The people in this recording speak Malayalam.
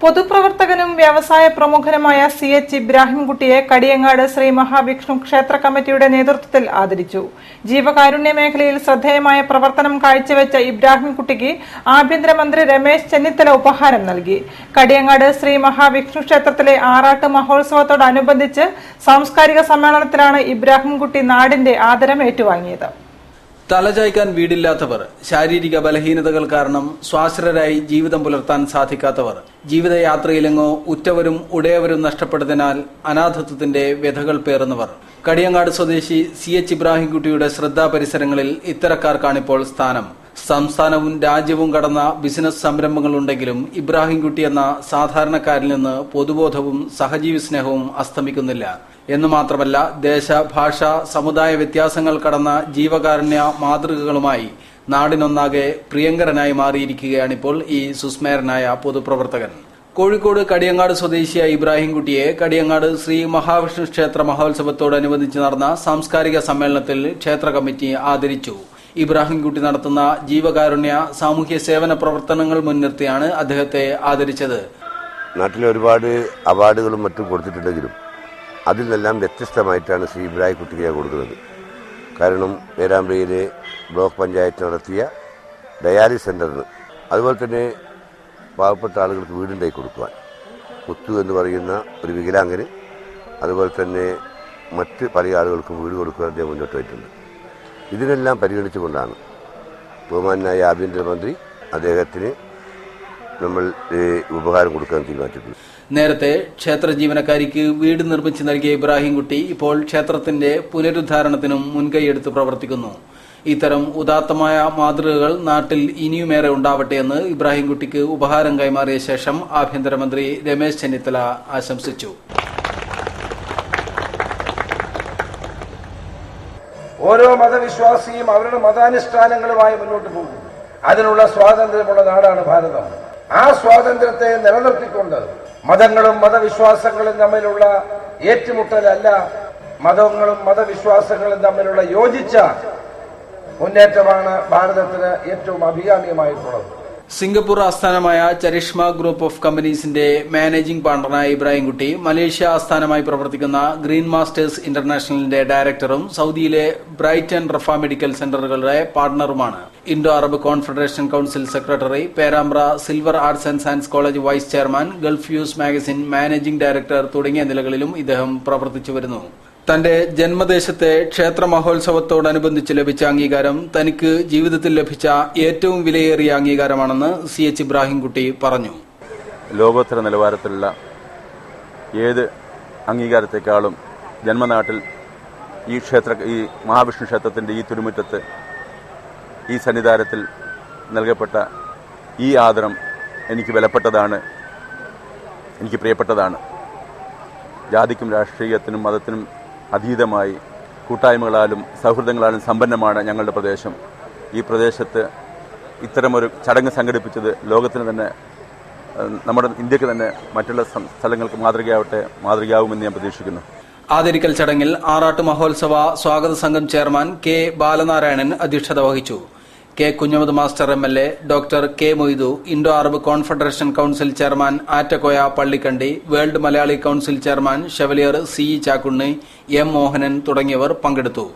പൊതുപ്രവർത്തകനും വ്യവസായ പ്രമുഖനുമായ CH ഇബ്രാഹിംകുട്ടിയെ കടിയങ്ങാട് ശ്രീ മഹാവിഷ്ണു ക്ഷേത്ര കമ്മിറ്റിയുടെ നേതൃത്വത്തിൽ ആദരിച്ചു. ജീവകാരുണ്യ മേഖലയിൽ ശ്രദ്ധേയമായ പ്രവർത്തനം കാഴ്ചവെച്ച ഇബ്രാഹിംകുട്ടിക്ക് ആഭ്യന്തരമന്ത്രി രമേശ് ചെന്നിത്തല ഉപഹാരം നൽകി. കടിയങ്ങാട് ശ്രീ മഹാവിഷ്ണു ക്ഷേത്രത്തിലെ ആറാട്ട് മഹോത്സവത്തോടനുബന്ധിച്ച് സാംസ്കാരിക സമ്മേളനത്തിലാണ് ഇബ്രാഹിംകുട്ടി നാടിന്റെ ആദരം ഏറ്റുവാങ്ങിയത്. തലചായ്ക്കാൻ വീടില്ലാത്തവർ, ശാരീരിക ബലഹീനതകൾ കാരണം സ്വാശ്രരായി ജീവിതം പുലർത്താൻ സാധിക്കാത്തവർ, ജീവിതയാത്രയിലെങ്ങോ ഉറ്റവരും ഉടയവരും നഷ്ടപ്പെട്ടതിനാൽ അനാഥത്വത്തിന്റെ വ്യഥകൾ പേറുന്നവർ. കടിയങ്ങാട് സ്വദേശി CH ഇബ്രാഹിംകുട്ടിയുടെ ശ്രദ്ധാപരിസരങ്ങളിൽ ഇത്തരക്കാർക്കാണിപ്പോൾ സ്ഥാനം. സംസ്ഥാനവും രാജ്യവും കടന്ന ബിസിനസ് സംരംഭങ്ങളുണ്ടെങ്കിലും ഇബ്രാഹിംകുട്ടി എന്ന സാധാരണക്കാരിൽ നിന്ന് പൊതുബോധവും സഹജീവി സ്നേഹവും അസ്തമിക്കുന്നില്ല. എന്നു മാത്രമല്ല, ദേശ, ഭാഷ, സമുദായ വ്യത്യാസങ്ങൾ കടന്ന ജീവകാരുണ്യ മാതൃകകളുമായി നാടിനൊന്നാകെ പ്രിയങ്കരനായി മാറിയിരിക്കുകയാണിപ്പോൾ ഈ സുസ്മേരനായ പൊതുപ്രവർത്തകൻ. കോഴിക്കോട് കടിയങ്ങാട് സ്വദേശിയായ ഇബ്രാഹിംകുട്ടിയെ കടിയങ്ങാട് ശ്രീ മഹാവിഷ്ണു ക്ഷേത്ര മഹോത്സവത്തോടനുബന്ധിച്ച് നടന്ന സാംസ്കാരിക സമ്മേളനത്തിൽ ക്ഷേത്ര കമ്മിറ്റി ആദരിച്ചു. ഇബ്രാഹിംകുട്ടി നടത്തുന്ന ജീവകാരുണ്യ സാമൂഹ്യ സേവന പ്രവർത്തനങ്ങൾ മുൻനിർത്തിയാണ് അദ്ദേഹത്തെ ആദരിച്ചത്. നാട്ടിലെ ഒരുപാട് അവാർഡുകളും മറ്റും കൊടുത്തിട്ടുണ്ടെങ്കിലും അതിൽ നിന്നെല്ലാം വ്യത്യസ്തമായിട്ടാണ് ശ്രീ ഇബ്രാഹിംകുട്ടിക്ക് കൊടുക്കുന്നത്. കാരണം പേരാമ്പ്രയിലെ ബ്ലോക്ക് പഞ്ചായത്ത് നടത്തിയ ഡയാലിസ് സെൻ്ററിന്, അതുപോലെ തന്നെ പാവപ്പെട്ട ആളുകൾക്ക് വീടുണ്ടായി കൊടുക്കുവാൻ, മുത്തു എന്ന് പറയുന്ന ഒരു വികലാംഗന്, അതുപോലെ തന്നെ മറ്റ് പല ആളുകൾക്കും വീട് കൊടുക്കുവാൻ അദ്ദേഹം മുന്നോട്ട് പോയിട്ടുണ്ട്. ഇതിനെല്ലാം പരിഗണിച്ചുകൊണ്ടാണ് ബഹുമാനായ ആഭ്യന്തരമന്ത്രി അദ്ദേഹത്തിന് നമ്മൾ ഉപഹാരം കൊടുക്കാൻ തീരുമാനിച്ചിട്ടുണ്ട്. നേരത്തെ ക്ഷേത്ര ജീവനക്കാരിക്ക് വീട് നിർമ്മിച്ചു നൽകിയ ഇബ്രാഹിംകുട്ടി ഇപ്പോൾ ക്ഷേത്രത്തിന്റെ പുനരുദ്ധാരണത്തിനും മുൻകൈയെടുത്ത് പ്രവർത്തിക്കുന്നു. ഇത്തരം ഉദാത്തമായ മാതൃകകൾ നാട്ടിൽ ഇനിയുമേറെ ഉണ്ടാവട്ടെ എന്ന് ഇബ്രാഹിംകുട്ടിക്ക് ഉപഹാരം കൈമാറിയ ശേഷം ആഭ്യന്തരമന്ത്രി രമേശ് ചെന്നിത്തല ആശംസിച്ചു. ഓരോ മതവിശ്വാസിയും അവരുടെ മതാനുഷ്ഠാനങ്ങളുമായി മുന്നോട്ട് പോകും. അതിനുള്ള സ്വാതന്ത്ര്യമുള്ള നാടാണ് ഭാരതം. ആ സ്വാതന്ത്ര്യത്തെ നിലനിർത്തിക്കൊണ്ട് മതങ്ങളും മതവിശ്വാസങ്ങളും തമ്മിലുള്ള ഏറ്റുമുട്ടലല്ല, മതങ്ങളും മതവിശ്വാസങ്ങളും തമ്മിലുള്ള യോജിച്ച മുന്നേറ്റമാണ് ഭാരതത്തിന് ഏറ്റവും അഭികാമ്യമായിട്ടുള്ളത്. സിംഗപ്പൂർ ആസ്ഥാനമായ ചരിഷ്മ ഗ്രൂപ്പ് ഓഫ് കമ്പനീസിന്റെ മാനേജിംഗ് പാർട്ണറായ ഇബ്രാഹിംകുട്ടി മലേഷ്യ ആസ്ഥാനമായി പ്രവർത്തിക്കുന്ന ഗ്രീൻ മാസ്റ്റേഴ്സ് ഇന്റർനാഷണലിന്റെ ഡയറക്ടറും സൗദിയിലെ ബ്രൈറ്റൺ റഫ മെഡിക്കൽ സെന്ററുകളുടെ പാർട്ണറുമാണ്. Indo Arab confederation council secretary, Perambra silver arts and science college vice chairman, Gulf news magazine managing director തുടങ്ങിയ നിലകളിലും ഇദ്ദേഹം പ്രവർത്തിച്ചു വരുന്നു. തന്റെ ജന്മദേശത്തെ ക്ഷേത്ര മഹോത്സവത്തോടനുബന്ധിച്ച് ലഭിച്ച അംഗീകാരം തനിക്ക് ജീവിതത്തിൽ ലഭിച്ച ഏറ്റവും വിലയേറിയ അംഗീകാരമാണെന്ന് CH ഇബ്രാഹിംകുട്ടി പറഞ്ഞു. ലോകോത്തര നിലവാരത്തിലുള്ള ഏത് അംഗീകാരത്തെക്കാളും ജന്മനാട്ടിൽ ഈ മഹാവിഷ്ണു ക്ഷേത്രത്തിന്റെ ഈ തിരുമുറ്റത്ത്, ഈ സന്നിധാനത്തിൽ നൽകപ്പെട്ട ഈ ആദരം എനിക്ക് വിലപ്പെട്ടതാണ്, എനിക്ക് പ്രിയപ്പെട്ടതാണ്. ജാതിക്കും രാഷ്ട്രീയത്തിനും മതത്തിനും അതീതമായി കൂട്ടായ്മകളാലും സൗഹൃദങ്ങളാലും സമ്പന്നമാണ് ഞങ്ങളുടെ പ്രദേശം. ഈ പ്രദേശത്ത് ഇത്തരമൊരു ചടങ്ങ് സംഘടിപ്പിച്ചത് ലോകത്തിന് തന്നെ, നമ്മുടെ ഇന്ത്യക്ക് തന്നെ മറ്റുള്ള സ്ഥലങ്ങൾക്ക് മാതൃകയാവുമെന്ന് ഞാൻ പ്രതീക്ഷിക്കുന്നു. ആദരിക്കൽ ചടങ്ങിൽ ആറാട്ട് മഹോത്സവ സ്വാഗത സംഘം ചെയർമാൻ K ബാലനാരായണൻ അധ്യക്ഷത വഹിച്ചു. K Kunhammad master MLA, doctor K Moidu, Indo Arab confederation Council chairman Attakoya Pallikandi, World Malayali Council chairman Chevalier CE Chakkunni, M Mohanan തുടങ്ങിയവർ പങ്കെടുത്തു.